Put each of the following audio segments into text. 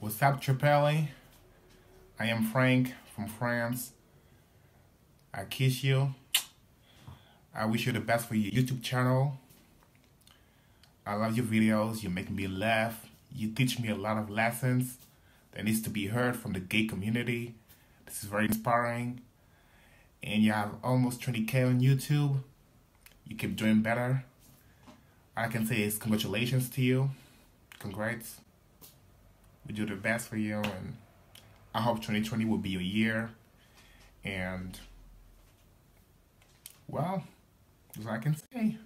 What's up, Tripp? I am Frank from France. I kiss you. I wish you the best for your YouTube channel. I love your videos. You make me laugh. You teach me a lot of lessons that needs to be heard from the gay community. This is very inspiring. And you have almost 20K on YouTube. You keep doing better. All I can say is congratulations to you. Congrats. We do the best for you, and I hope 2020 will be your year. And well, that's all I can say.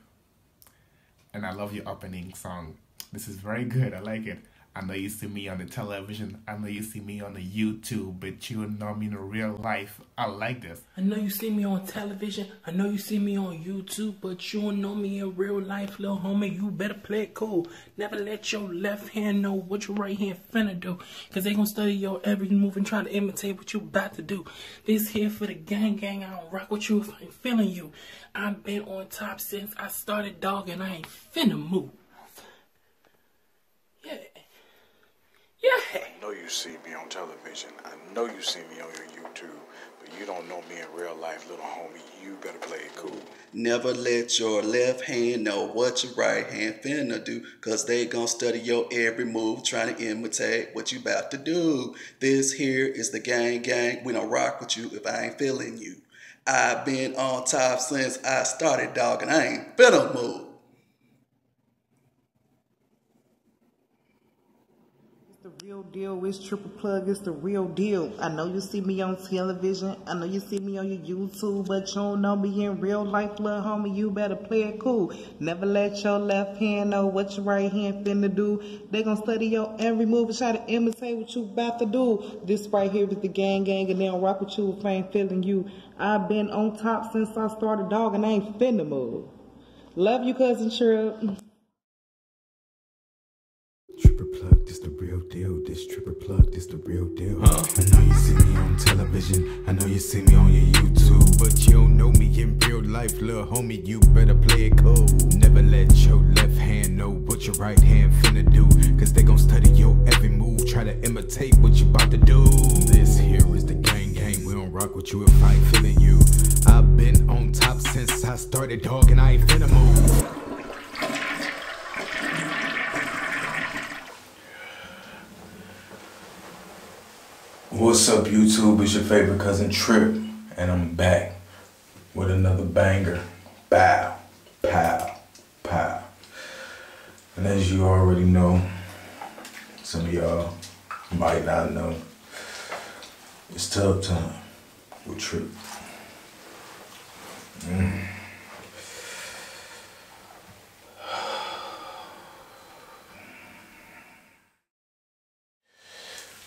And I love your opening song. This is very good. I like it. I know you see me on the television. I know you see me on the YouTube, but you know me in real life. I like this. I know you see me on television. I know you see me on YouTube, but you don't know me in real life, little homie. You better play it cool. Never let your left hand know what your right hand finna do, cause they gonna study your every move and try to imitate what you about to do. This here for the gang. I don't rock with you if I ain't feeling you. I've been on top since I started, dog, and I ain't finna move. Yeah. I know you see me on television. I know you see me on your YouTube, but you don't know me in real life, little homie. You better play it cool. Never let your left hand know what your right hand finna do, cause they gon' study your every move, trying to imitate what you about to do. This here is the gang. We don't rock with you if I ain't feeling you. I've been on top since I started, dog, and I ain't finna move. The real deal is Triple Plug. It's the real deal. I know you see me on television. I know you see me on your YouTube, but you don't know me in real life, little homie. You better play it cool. Never let your left hand know what your right hand finna do. They gonna study your every move and try to imitate what you about to do. This right here is the gang, and they don't rock with you if I ain't feeling you. I've been on top since I started, dog, and I ain't finna move. Love you, cousin Tripp. Triple Plug, this the real deal. This Triple Plug, this the real deal. I know you see me on television. I know you see me on your YouTube, but you don't know me in real life, little homie. You better play it cool. Never let your left hand know what your right hand finna do, cause they gon' study your every move, try to imitate what you about to do. This here is the gang. We don't rock with you if I ain't feeling you. I've been on top since I started, dog, and I ain't finna move. What's up, YouTube? It's your favorite cousin Tripp, and I'm back with another banger. Bow, pow, pow. And as you already know, some of y'all might not know, it's Tub Time with Tripp.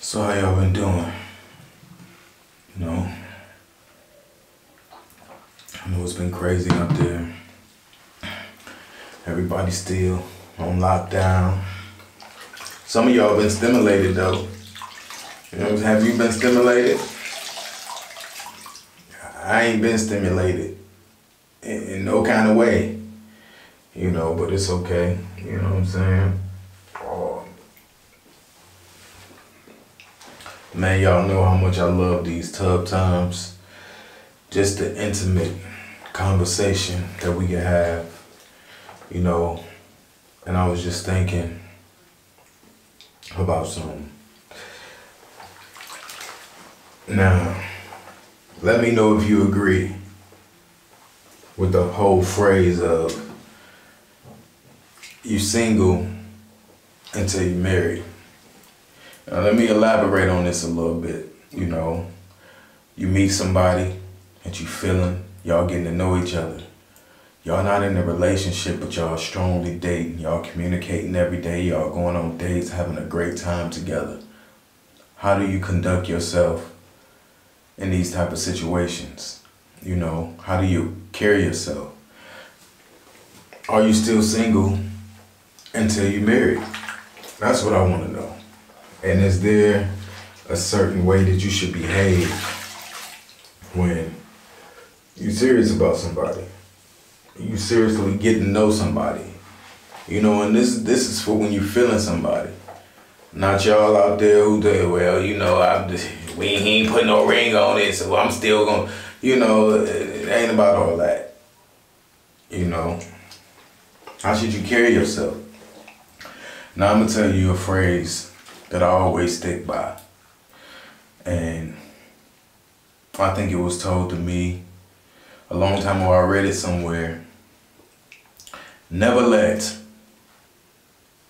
So how y'all been doing? You know, I know it's been crazy out there. Everybody's still on lockdown. Some of y'all been stimulated though. You know, have you been stimulated? I ain't been stimulated in no kind of way. You know, but it's okay. You know what I'm saying? Man, y'all know how much I love these tub times. Just the intimate conversation that we can have, you know. And I was just thinking about something. Now, let me know if you agree with the whole phrase of you single until you're married. Now, let me elaborate on this a little bit. You know, you meet somebody that you feeling, y'all getting to know each other. Y'all not in a relationship, but y'all strongly dating. Y'all communicating every day. Y'all going on dates, having a great time together. How do you conduct yourself in these type of situations? You know, how do you carry yourself? Are you still single until you're married? That's what I want to know. And is there a certain way that you should behave when you're serious about somebody? You seriously get to know somebody. You know, and this is for when you're feeling somebody. Not y'all out there who do, well, you know, he ain't put no ring on it, so I'm still gonna, you know, it ain't about all that. You know, how should you carry yourself? Now I'm gonna tell you a phrase that I always stick by. And I think it was told to me a long time ago. I read it somewhere. Never let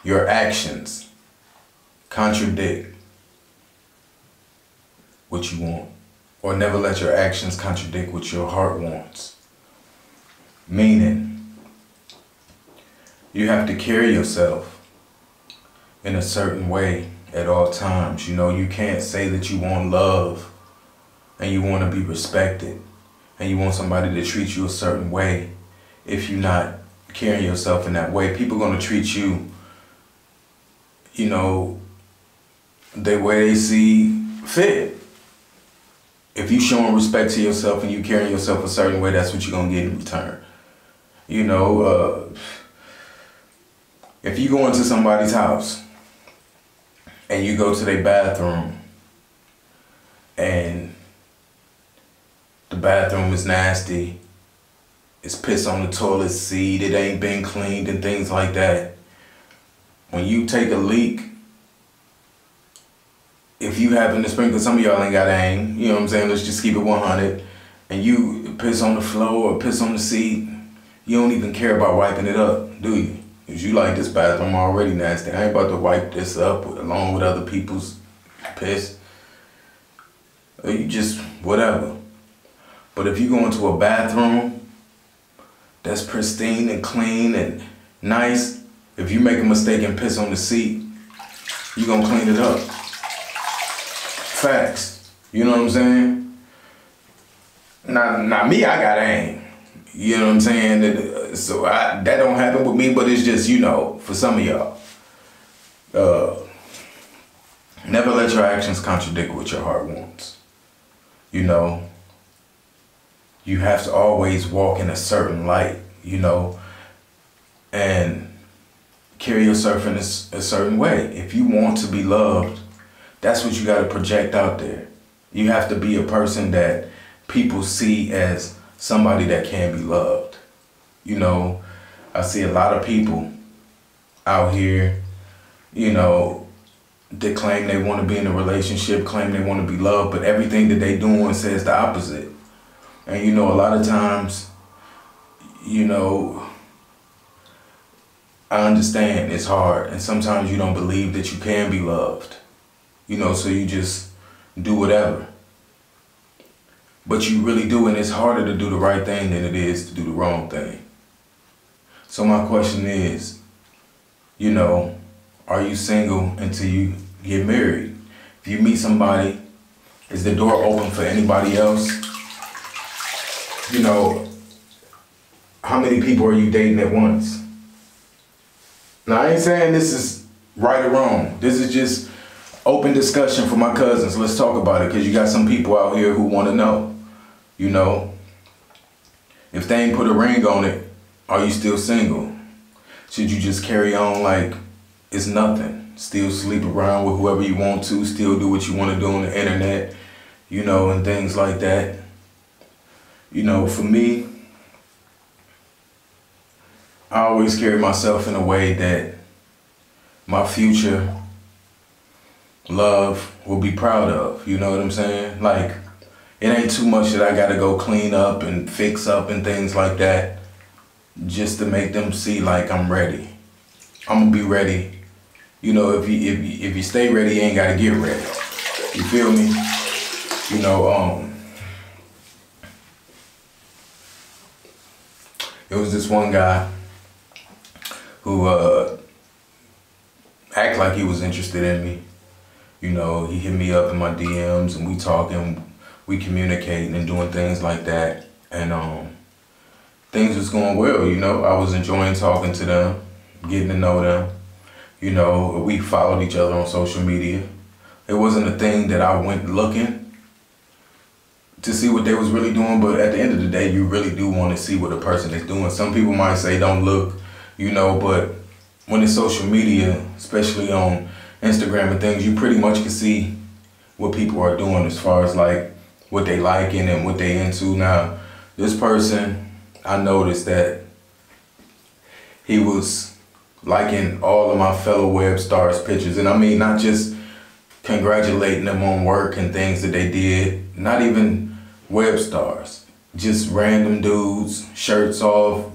your actions contradict what you want. Or never let your actions contradict what your heart wants. Meaning, you have to carry yourself in a certain way at all times. You know, you can't say that you want love and you want to be respected and you want somebody to treat you a certain way if you're not carrying yourself in that way. People are going to treat you, you know, the way they see fit. If you showing respect to yourself and you carrying yourself a certain way, that's what you're going to get in return. You know, if you go into somebody's house and you go to their bathroom and the bathroom is nasty, it's piss on the toilet seat, it ain't been cleaned and things like that. When you take a leak, if you happen to sprinkle, some of y'all ain't got aim, you know what I'm saying, let's just keep it 100, and you piss on the floor or piss on the seat, you don't even care about wiping it up, do you? Because you like, this bathroom already nasty, I ain't about to wipe this up along with other people's piss. Or you just, whatever. But if you go into a bathroom that's pristine and clean and nice, if you make a mistake and piss on the seat, you gonna clean it up. Facts. You know what I'm saying? Now me, I got aim. You know what I'm saying? So that don't happen with me, but it's just, you know, for some of y'all. Never let your actions contradict what your heart wants. You know, you have to always walk in a certain light, you know, and carry yourself in a certain way. If you want to be loved, that's what you got to project out there. You have to be a person that people see as somebody that can be loved. You know, I see a lot of people out here, you know, they claim they want to be in a relationship, claim they want to be loved, but everything that they doing says the opposite. And you know, a lot of times, you know, I understand it's hard, and sometimes you don't believe that you can be loved. You know, so you just do whatever. But you really do, and it's harder to do the right thing than it is to do the wrong thing. So my question is, you know, are you single until you get married? If you meet somebody, is the door open for anybody else? You know, how many people are you dating at once? Now, I ain't saying this is right or wrong. This is just open discussion for my cousins. Let's talk about it, because you got some people out here who want to know. You know, if they ain't put a ring on it, are you still single? Should you just carry on like it's nothing? Still sleep around with whoever you want to, still do what you want to do on the internet, you know, and things like that. You know, for me, I always carry myself in a way that my future love will be proud of. You know what I'm saying? Like, it ain't too much that I gotta go clean up and fix up and things like that just to make them see like I'm ready. I'm gonna be ready. You know, if you stay ready, you ain't gotta get ready. You feel me? You know, it was this one guy who act like he was interested in me. You know, he hit me up in my DMs and we talking, we communicating and doing things like that. And things was going well, you know. I was enjoying talking to them, getting to know them. You know, we followed each other on social media. It wasn't a thing that I went looking to see what they was really doing, but at the end of the day, you really do want to see what a person is doing. Some people might say don't look, you know, but when it's social media, especially on Instagram and things, you pretty much can see what people are doing as far as like what they liking and what they into. Now, this person, I noticed that he was liking all of my fellow web stars pictures. And I mean, not just congratulating them on work and things that they did, not even web stars, just random dudes, shirts off,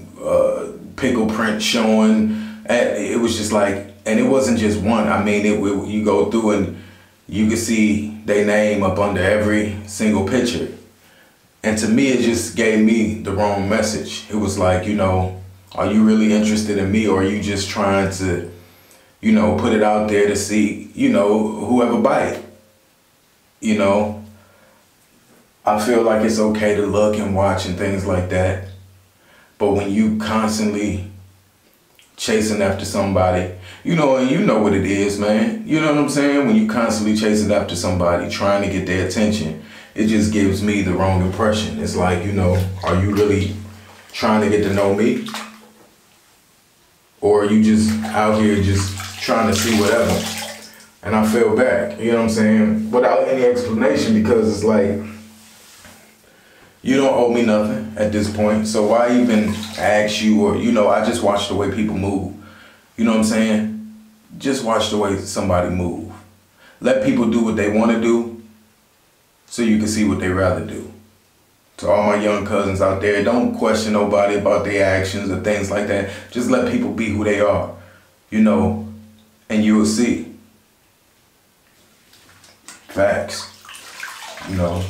pickle print showing. It was just like, and it wasn't just one. I mean, you go through and you can see their name up under every single picture. And to me, it just gave me the wrong message. It was like, you know, are you really interested in me, or are you just trying to, you know, put it out there to see, you know, whoever bite? You know, I feel like it's okay to look and watch and things like that. But when you constantly chasing after somebody, you know, and you know what it is, man. You know what I'm saying? When you constantly chasing after somebody, trying to get their attention, it just gives me the wrong impression. It's like, you know, are you really trying to get to know me? Or are you just out here just trying to see whatever? And I fell back, you know what I'm saying? Without any explanation, because it's like, you don't owe me nothing at this point. So why even ask you? Or, you know, I just watch the way people move. You know what I'm saying? Just watch the way somebody move. Let people do what they want to do so you can see what they rather do. To all my young cousins out there, don't question nobody about their actions or things like that. Just let people be who they are, you know, and you will see. Facts, you know.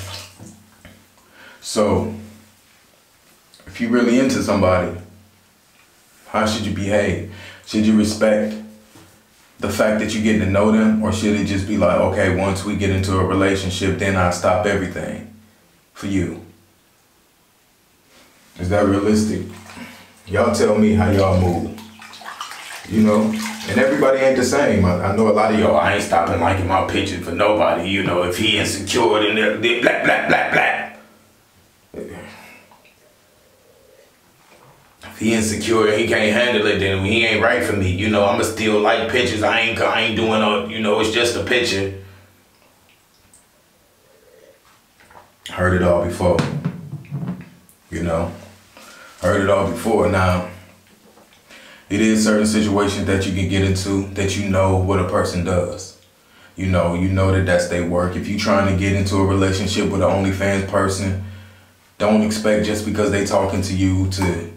So, if you're really into somebody, how should you behave? Should you respect the fact that you're getting to know them, or should it just be like, okay, once we get into a relationship, then I stop everything for you? Is that realistic? Y'all tell me how y'all move, you know? And everybody ain't the same. I know a lot of y'all, I ain't stopping liking my pictures for nobody, you know, if he insecure, then they're blah, blah, blah, blah. If he insecure and he can't handle it, then he ain't right for me. You know, I'ma still like pictures. I ain't doing no, you know, it's just a picture. Heard it all before, you know? Heard it all before. Now, it is certain situations that you can get into that you know what a person does. You know that that's their work. If you trying to get into a relationship with an OnlyFans person, don't expect just because they talking to you to,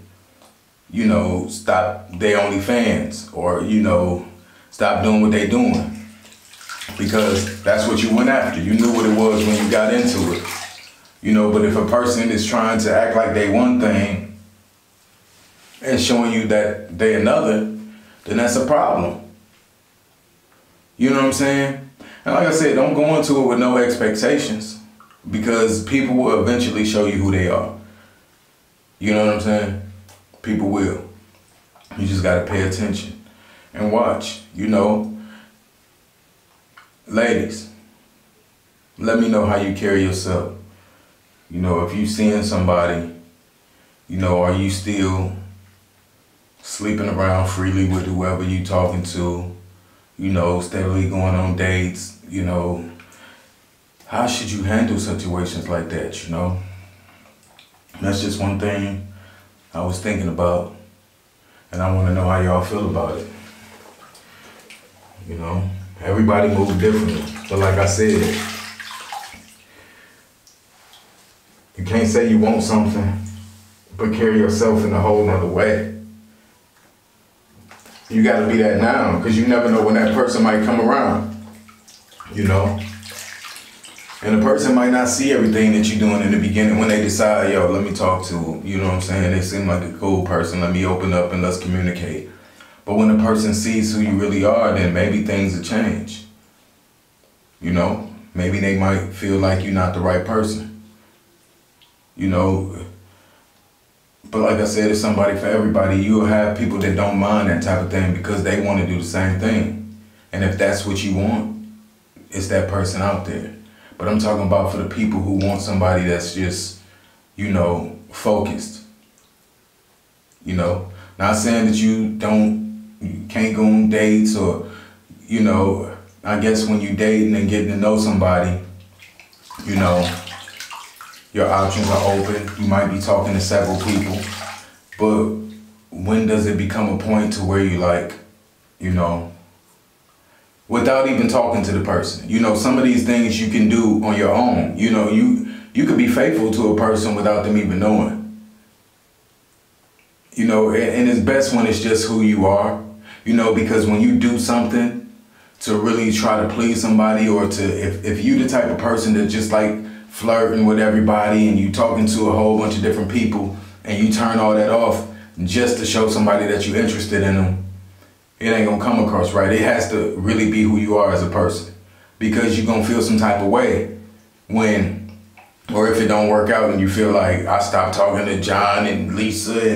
you know, stop their OnlyFans, or, you know, stop doing what they doing. Because that's what you went after. You knew what it was when you got into it. You know, but if a person is trying to act like they one thing and showing you that they another, then that's a problem. You know what I'm saying? And like I said, don't go into it with no expectations, because people will eventually show you who they are. You know what I'm saying? People will. You just gotta pay attention and watch, you know. Ladies, let me know how you carry yourself. You know, if you seeing somebody, you know, are you still sleeping around freely with whoever you talking to, you know, steadily going on dates, you know? How should you handle situations like that, you know? That's just one thing I was thinking about, and I want to know how y'all feel about it. You know, everybody moves differently, but like I said, you can't say you want something, but carry yourself in a whole nother way. You gotta be that now, because you never know when that person might come around, you know? And the person might not see everything that you're doing in the beginning when they decide, yo, let me talk to them. You know what I'm saying? They seem like a cool person. Let me open up and let's communicate. But when the person sees who you really are, then maybe things will change. You know? Maybe they might feel like you're not the right person. You know? But like I said, it's somebody for everybody. You'll have people that don't mind that type of thing because they want to do the same thing. And if that's what you want, it's that person out there. But I'm talking about for the people who want somebody that's just, you know, focused. You know, not saying that you can't go on dates or, you know, I guess when you dating and getting to know somebody, you know, your options are open. You might be talking to several people, but when does it become a point to where you like, you know, without even talking to the person? You know, some of these things you can do on your own. You know, you could be faithful to a person without them even knowing. You know, and it's best when it's just who you are, you know, because when you do something to really try to please somebody, or to, if you the type of person that just like flirting with everybody and you talking to a whole bunch of different people and you turn all that off just to show somebody that you're interested in them, it ain't gonna come across right. It has to really be who you are as a person, because you're gonna feel some type of way when, or if it don't work out and you feel like, I stopped talking to John and Lisa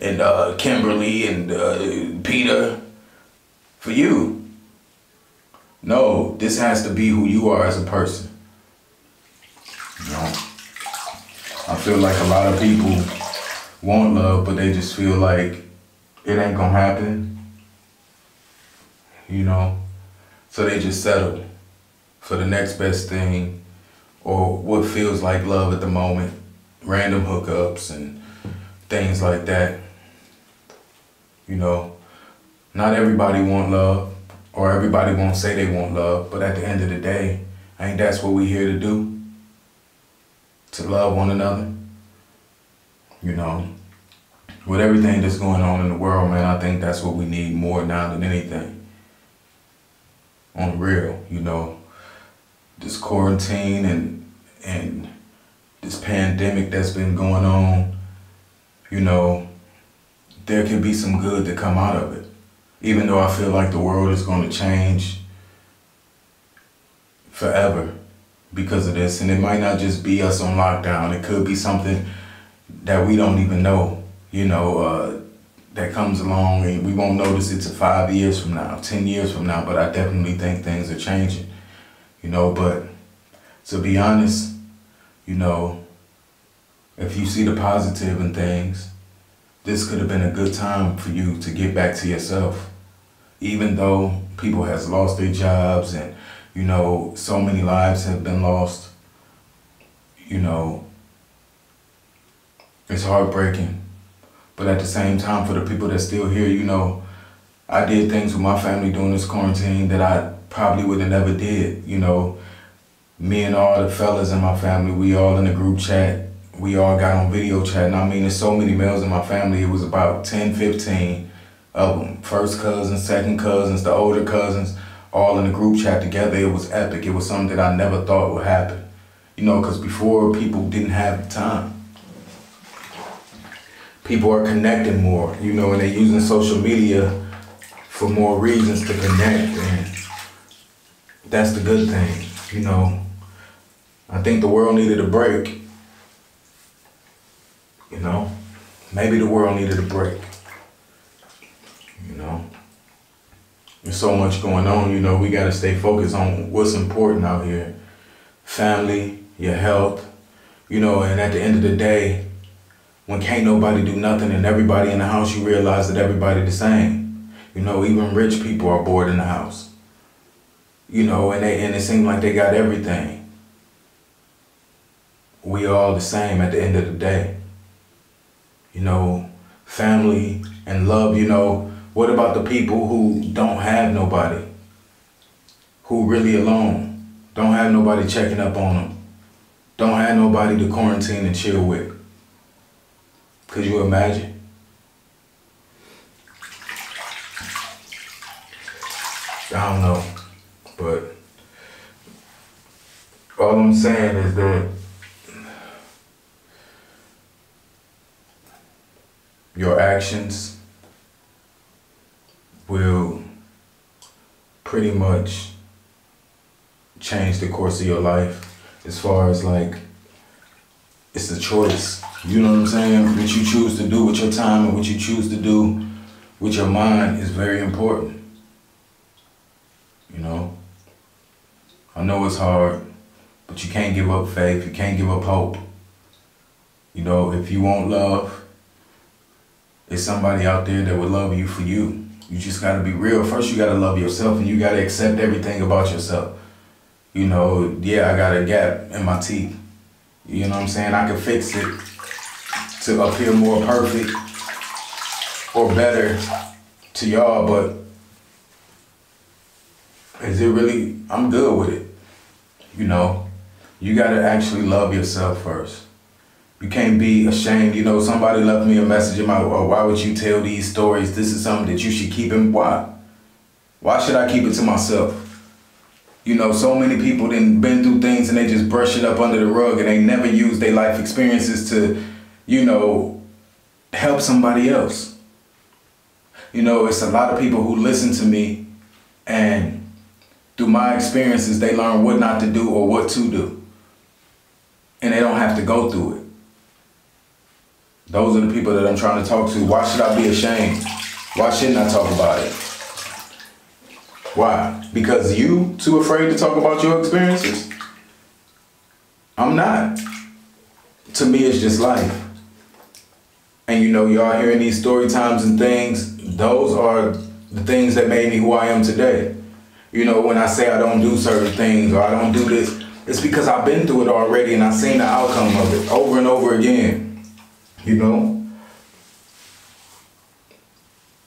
and Kimberly and Peter for you. No, this has to be who you are as a person. You know, I feel like a lot of people want love, but they just feel like it ain't gonna happen. You know, so they just settle for the next best thing, or what feels like love at the moment, random hookups and things like that. You know, not everybody want love, or everybody won't say they want love, but at the end of the day, ain't that's what we here to do? To love one another? You know, with everything that's going on in the world, man, I think that's what we need more now than anything. On the real, you know, this quarantine and this pandemic that's been going on, you know, there can be some good to come out of it. Even though I feel like the world is going to change forever because of this. And it might not just be us on lockdown. It could be something that we don't even know, you know, that comes along, and we won't notice it till 5 years from now, 10 years from now. But I definitely think things are changing, you know. But to be honest, you know, if you see the positive in things, this could have been a good time for you to get back to yourself. Even though people has lost their jobs and, you know, so many lives have been lost, you know, it's heartbreaking. But at the same time, for the people that's still here, you know, I did things with my family during this quarantine that I probably would have never did. You know, me and all the fellas in my family, we all in a group chat. We all got on video chat, and I mean, there's so many males in my family. It was about 10, 15 of them. First cousins, second cousins, the older cousins, all in a group chat together. It was epic. It was something that I never thought would happen. You know, because before, people didn't have the time. People are connecting more, you know, and they're using social media for more reasons to connect, and that's the good thing, you know. I think the world needed a break. You know, maybe the world needed a break. You know, there's so much going on, you know, we got to stay focused on what's important out here. Family, your health, you know, and at the end of the day, when can't nobody do nothing and everybody in the house, you realize that everybody the same. You know, even rich people are bored in the house. You know, and it seems like they got everything. We all the same at the end of the day. You know, family and love, you know, what about the people who don't have nobody? Who really alone? Don't have nobody checking up on them. Don't have nobody to quarantine and chill with. Could you imagine? I don't know, but all I'm saying is that your actions will pretty much change the course of your life, as far as like, it's a choice. You know what I'm saying? What you choose to do with your time and what you choose to do with your mind is very important. You know? I know it's hard, but you can't give up faith. You can't give up hope. You know, if you want love, there's somebody out there that would love you for you. You just gotta be real. First, you gotta love yourself, and you gotta accept everything about yourself. You know, yeah, I got a gap in my teeth. You know what I'm saying? I can fix it to appear more perfect or better to y'all, but is it really, I'm good with it. You know, you gotta actually love yourself first. You can't be ashamed. You know, somebody left me a message about, oh, why would you tell these stories? This is something that you should keep in. Why? Why should I keep it to myself? You know, so many people done been through things and they just brush it up under the rug and they never use their life experiences to, you know, help somebody else. You know, it's a lot of people who listen to me, and through my experiences, they learn what not to do or what to do. And they don't have to go through it. Those are the people that I'm trying to talk to. Why should I be ashamed? Why shouldn't I talk about it? Why? Because you too afraid to talk about your experiences? I'm not. To me, it's just life. And you know, y'all hearing these story times and things, those are the things that made me who I am today. You know, when I say I don't do certain things or I don't do this, it's because I've been through it already and I've seen the outcome of it over and over again. You know?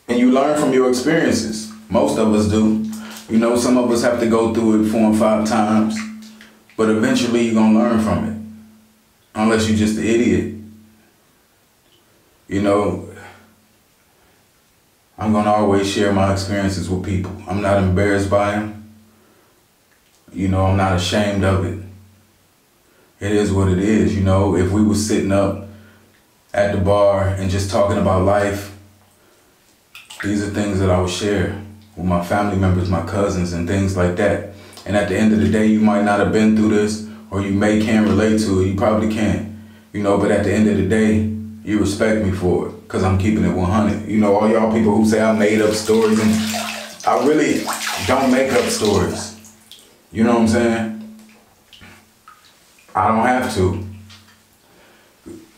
And you learn from your experiences. Most of us do. You know, some of us have to go through it 4 and 5 times, but eventually you're gonna learn from it. Unless you're just an idiot. You know, I'm gonna always share my experiences with people. I'm not embarrassed by them. You know, I'm not ashamed of it. It is what it is, you know. If we were sitting up at the bar and just talking about life, these are things that I would share with my family members, my cousins, and things like that. And at the end of the day, you might not have been through this, or you can relate to it. You probably can, you know, but at the end of the day, you respect me for it, because I'm keeping it 100. You know, all y'all people who say I made up stories, and I really don't make up stories. You know what I'm saying? I don't have to,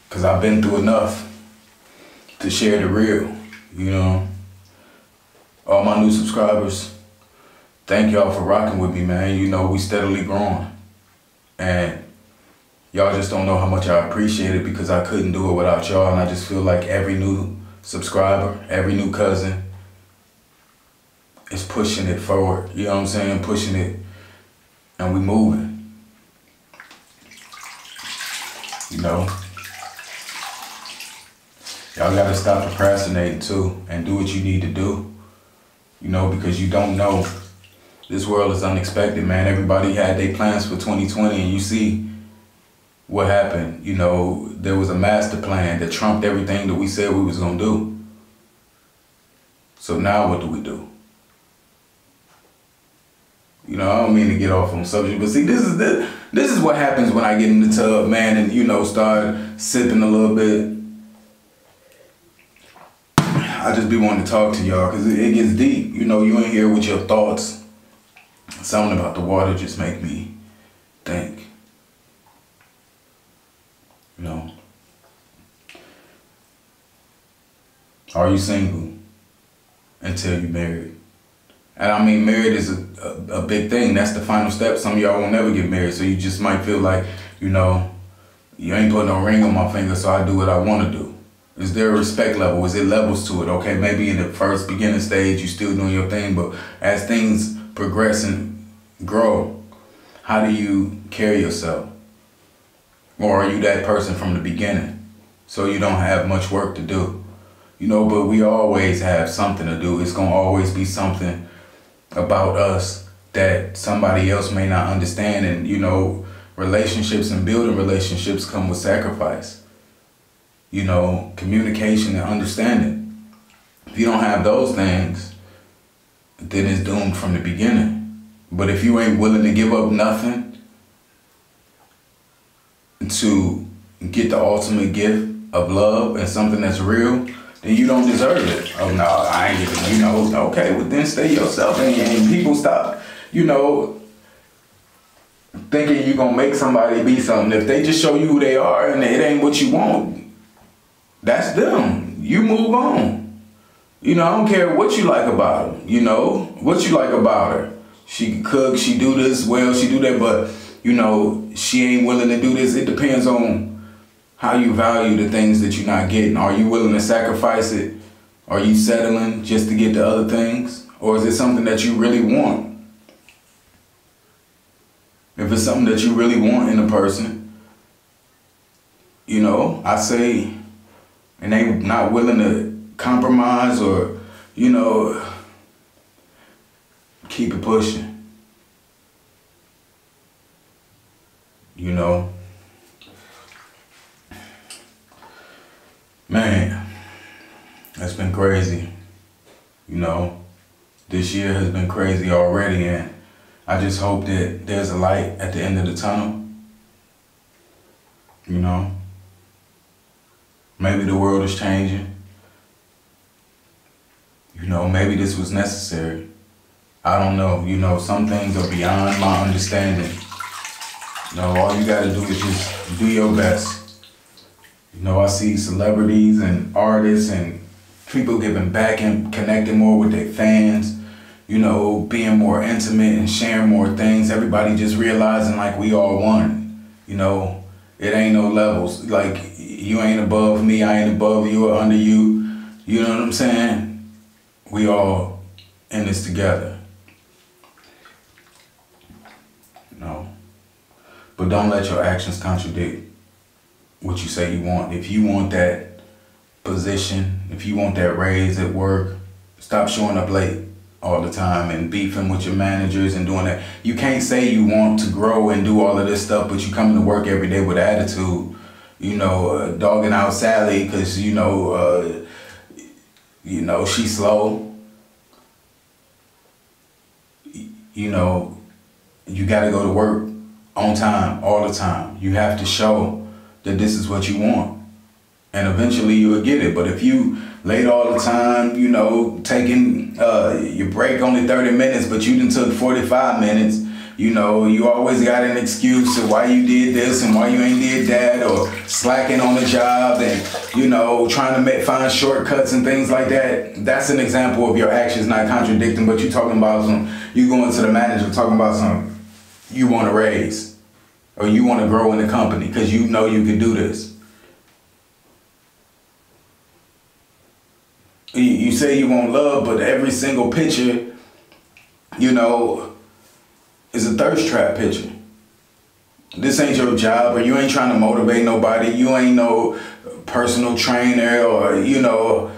because I've been through enough to share the real, you know. All my new subscribers, thank y'all for rocking with me, man. You know, we steadily growing. And y'all just don't know how much I appreciate it, because I couldn't do it without y'all. And I just feel like every new subscriber, every new cousin is pushing it forward. You know what I'm saying? Pushing it, and we moving. You know? Y'all gotta stop procrastinating too and do what you need to do. You know, because you don't know. This world is unexpected, man. Everybody had their plans for 2020, and you see what happened. You know, there was a master plan that trumped everything that we said we was gonna do. So now what do we do? You know, I don't mean to get off on subject, but see, this is what happens when I get in the tub, man, and, you know, start sipping a little bit. I just be wanting to talk to y'all, because it gets deep. You know, you in here with your thoughts. Something about the water just make me think. You know. Are you single until you're married? And I mean, married is a big thing. That's the final step. Some of y'all will never get married, so you just might feel like, you know, you ain't putting no ring on my finger, so I do what I want to do. Is there a respect level? Is it levels to it? Okay, maybe in the first beginning stage, you're still doing your thing, but as things progress and grow, how do you carry yourself? Or are you that person from the beginning, so you don't have much work to do? You know, but we always have something to do. It's going to always be something about us that somebody else may not understand. And, you know, relationships and building relationships come with sacrifice. You know, communication and understanding. If you don't have those things, then it's doomed from the beginning. But if you ain't willing to give up nothing to get the ultimate gift of love and something that's real, then you don't deserve it. Oh no, I ain't giving, you know, okay, well then stay yourself. And people stop, you know, thinking you're gonna make somebody be something. If they just show you who they are and it ain't what you want, that's them. You move on. You know, I don't care what you like about her. You know, what you like about her. She can cook, she do this well, she do that, but, you know, she ain't willing to do this. It depends on how you value the things that you're not getting. Are you willing to sacrifice it? Are you settling just to get the other things? Or is it something that you really want? If it's something that you really want in a person, you know, I say, and they not willing to compromise or, you know, keep it pushing. You know, man, that's been crazy. You know, this year has been crazy already, and I just hope that there's a light at the end of the tunnel. You know, maybe the world is changing. You know, maybe this was necessary. I don't know. You know, some things are beyond my understanding. You know, all you gotta do is just do your best. You know, I see celebrities and artists and people giving back and connecting more with their fans, you know, being more intimate and sharing more things. Everybody just realizing like we all one. You know, it ain't no levels. Like you ain't above me, I ain't above you or under you. You know what I'm saying? We all in this together. You know? But don't let your actions contradict what you say you want. If you want that position, if you want that raise at work, stop showing up late all the time and beefing with your managers and doing that. You can't say you want to grow and do all of this stuff, but you come to work every day with attitude, you know, dogging out Sally because, you know, she's slow. You know, you got to go to work on time, all the time. You have to show that this is what you want. And eventually you'll get it. But if you late all the time, you know, taking your break only 30 minutes, but you done took 45 minutes, you know, you always got an excuse of why you did this and why you ain't did that, or slacking on the job and, you know, trying to find shortcuts and things like that. That's an example of your actions not contradicting, but you talking about you going to the manager talking about something you want to raise or you want to grow in the company because you know you can do this. You say you want love, but every single picture, you know, is a thirst trap picture. This ain't your job, or you ain't trying to motivate nobody. You ain't no personal trainer, or, you know,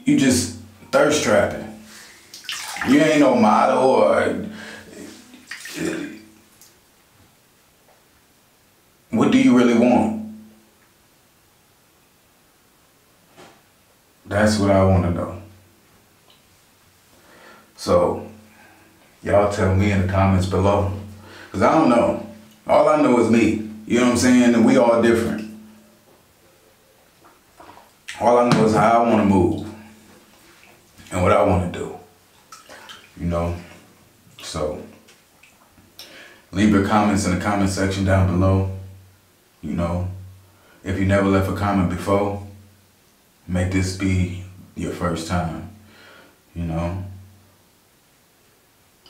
you just thirst trapping. You ain't no model, or what do you really want? That's what I want to know. So, y'all tell me in the comments below. Because I don't know. All I know is me. You know what I'm saying? And we all different. All I know is how I want to move. And what I want to do. You know? So, leave your comments in the comment section down below. You know? If you never left a comment before, make this be your first time, you know?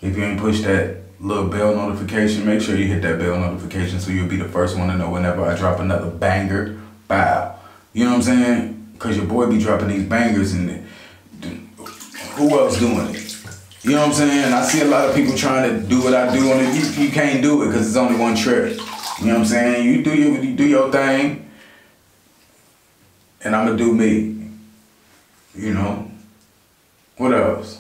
If you ain't pushed that little bell notification, make sure you hit that bell notification so you'll be the first one to know whenever I drop another banger. Bow. You know what I'm saying? Because your boy be dropping these bangers and who else doing it? You know what I'm saying? I see a lot of people trying to do what I do on it. You can't do it because it's only one trip. You know what I'm saying? You do your thing. And I'm gonna do me, you know? What else?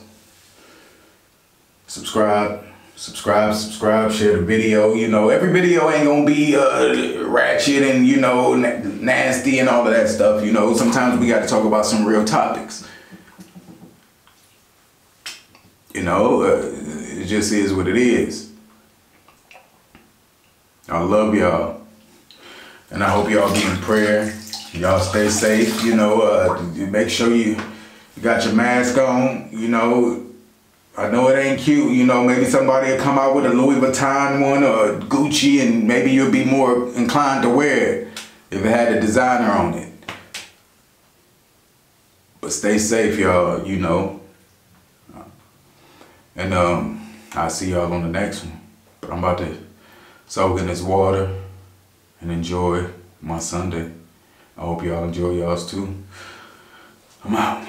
Subscribe, share the video. You know, every video ain't gonna be ratchet and, you know, nasty and all of that stuff. You know, sometimes we gotta talk about some real topics. You know, it just is what it is. I love y'all. And I hope y'all be in prayer. Y'all stay safe, you know, make sure you got your mask on, you know. I know it ain't cute, you know, maybe somebody will come out with a Louis Vuitton one or Gucci and maybe you'll be more inclined to wear it if it had a designer on it. But stay safe, y'all, you know. And I'll see y'all on the next one. But I'm about to soak in this water and enjoy my Sunday. I hope y'all enjoy y'all's too. I'm out.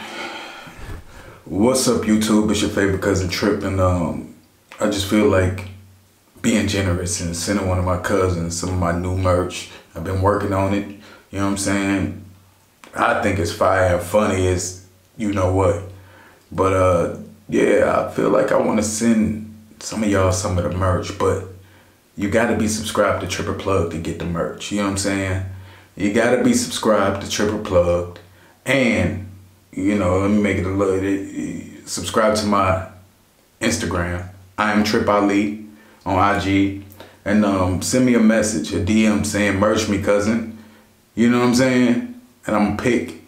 What's up, YouTube? It's your favorite cousin Tripp, and I just feel like being generous and sending one of my cousins some of my new merch. I've been working on it, you know what I'm saying? I think it's fire and funny as you know what. But yeah, I feel like I want to send some of y'all some of the merch, but you got to be subscribed to Tripp Plug to get the merch, you know what I'm saying? You got to be subscribed to Tripp Plug, and you know, let me make it a little, subscribe to my Instagram. I am Tripp Ali on IG, and send me a message, a DM saying merch me, cousin. You know what I'm saying? And I'm gonna pick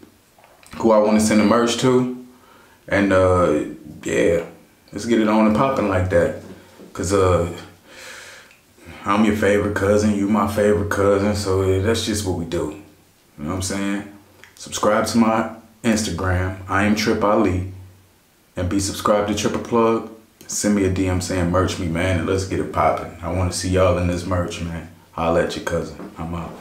who I want to send the merch to, and yeah, let's get it on and popping like that. Cause I'm your favorite cousin, you my favorite cousin, so yeah, that's just what we do. You know what I'm saying? Subscribe to my Instagram, I am Tripp Ali, and be subscribed to Tripp Plug. Send me a DM saying merch me, man, and let's get it popping. I want to see y'all in this merch, man. Holla at your cousin. I'm out.